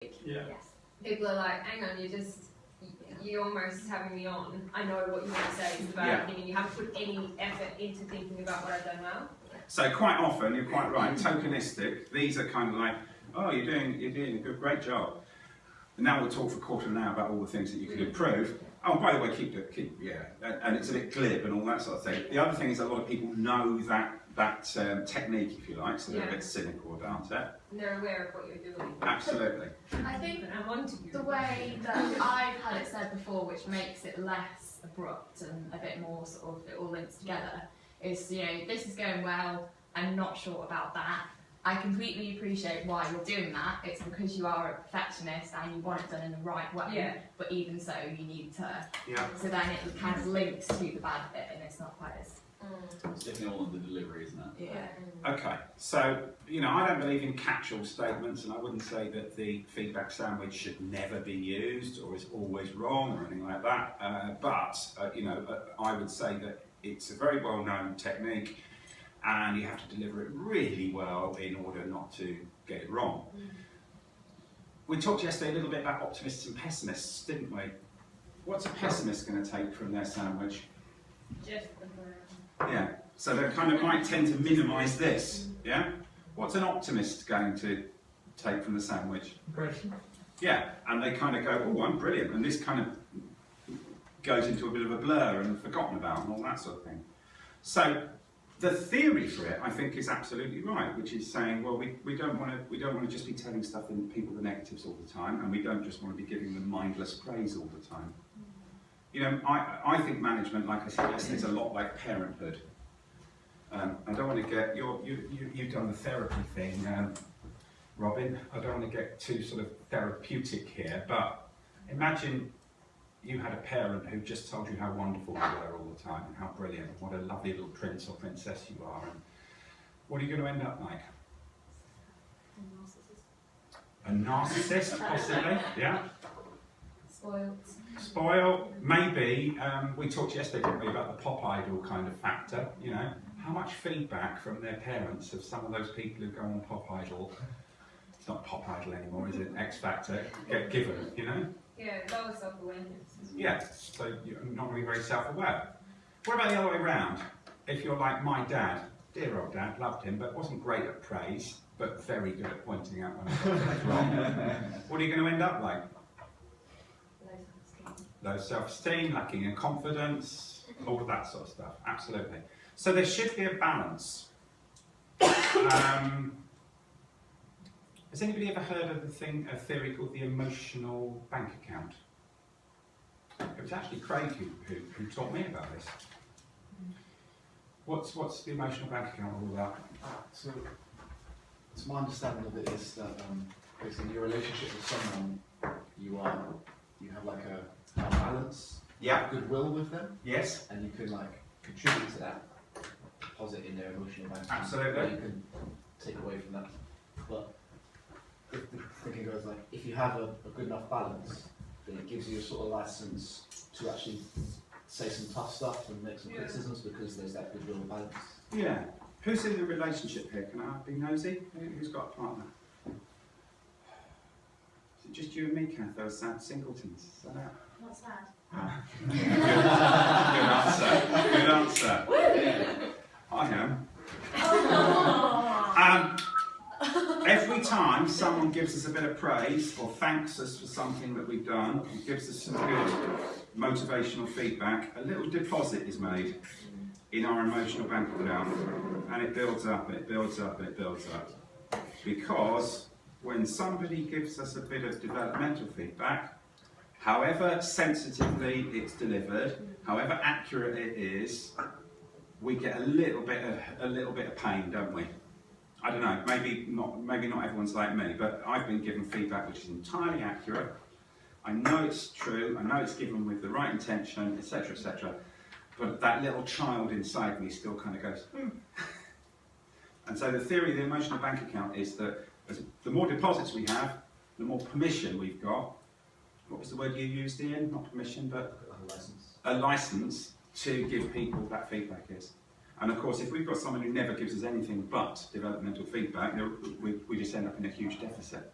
Yeah. Yes. People are like, hang on, you're almost having me on. I know what you want to say is the bad thing, and you haven't put any effort into thinking about what I've done well. So quite often, you're quite right, tokenistic. These are kind of like, oh, you're doing a great job. And now we'll talk for a quarter of an hour about all the things that you could improve. Oh, by the way, and it's a bit glib and all that sort of thing. The other thing is a lot of people know that technique, if you like, so they're a bit cynical about it. And they're aware of what you're doing. Absolutely. I think the way that I've had it said before, which makes it less abrupt and a bit more sort of, it all links together, is, you know, this is going well, I'm not sure about that. I completely appreciate why you're doing that. It's because you are a perfectionist and you want it done in the right way. Yeah. But even so, you need to. Yeah. So then it kind of links to the bad bit, and it's not quite as. It's definitely all in the delivery, isn't it? Yeah. Okay. So I don't believe in catch-all statements, and I wouldn't say that the feedback sandwich should never be used or is always wrong or anything like that. But I would say that it's a very well-known technique. And you have to deliver it really well in order not to get it wrong. We talked yesterday a little bit about optimists and pessimists, didn't we? What's a pessimist going to take from their sandwich? Just yeah, so they kind of might tend to minimise this, yeah? What's an optimist going to take from the sandwich? Impression. Yeah, and they kind of go, oh, I'm brilliant, and this kind of goes into a bit of a blur and forgotten about and all that sort of thing. So, the theory for it, I think, is absolutely right, which is saying, well, we don't want to just be telling people the negatives all the time, and we don't just want to be giving them mindless praise all the time. I think management, like I said yesterday, is a lot like parenthood. I don't want to get you've done the therapy thing, Robin. I don't want to get too sort of therapeutic here, but imagine you had a parent who just told you how wonderful you were all the time and how brilliant, what a lovely little prince or princess you are, and what are you going to end up like? A narcissist, possibly, yeah? Spoiled, maybe. We talked yesterday, didn't we, about the pop idol kind of factor, How much feedback from their parents of some of those people who go on Pop Idol, it's not Pop Idol anymore, is it? X Factor, get given, Yeah, lower self-awareness. Yeah, so you're not really very self-aware. What about the other way around? If you're like my dad, dear old dad, loved him, but wasn't great at praise, but very good at pointing out when something's wrong. What are you going to end up like? Low self-esteem, lacking in confidence, all of that sort of stuff. Absolutely. So there should be a balance. Has anybody ever heard of a theory called the emotional bank account? It was actually Craig who taught me about this. What's the emotional bank account all about? So my understanding of it is that basically in your relationship with someone, you have like a balance, goodwill with them. Yes. And you can like contribute to that deposit in their emotional bank account. Absolutely. Or you can take away from that. But if the thinking goes like, if you have a good enough balance, then it gives you a sort of license to actually say some tough stuff and make some criticisms because there's that goodwill balance. Yeah. Who's in the relationship here? Can I be nosy? Who's got a partner? Is it just you and me, Kath? Those sad singletons. Is that it? Not sad. Ah. Good answer. Good answer. I am. Every time someone gives us a bit of praise or thanks us for something that we've done, and gives us some good motivational feedback, a little deposit is made in our emotional bank account, and it builds up, and it builds up, and it builds up. Because when somebody gives us a bit of developmental feedback, however sensitively it's delivered, however accurate it is, we get a little bit of pain, don't we? I don't know, maybe not everyone's like me, but I've been given feedback which is entirely accurate. I know it's true, I know it's given with the right intention, etc., etc. But that little child inside me still kind of goes, And so the theory of the emotional bank account is that the more deposits we have, the more permission we've got. What was the word you used, Ian? Not permission, but A license. A license to give people that feedback is. And of course, if we've got someone who never gives us anything but developmental feedback, we just end up in a huge deficit.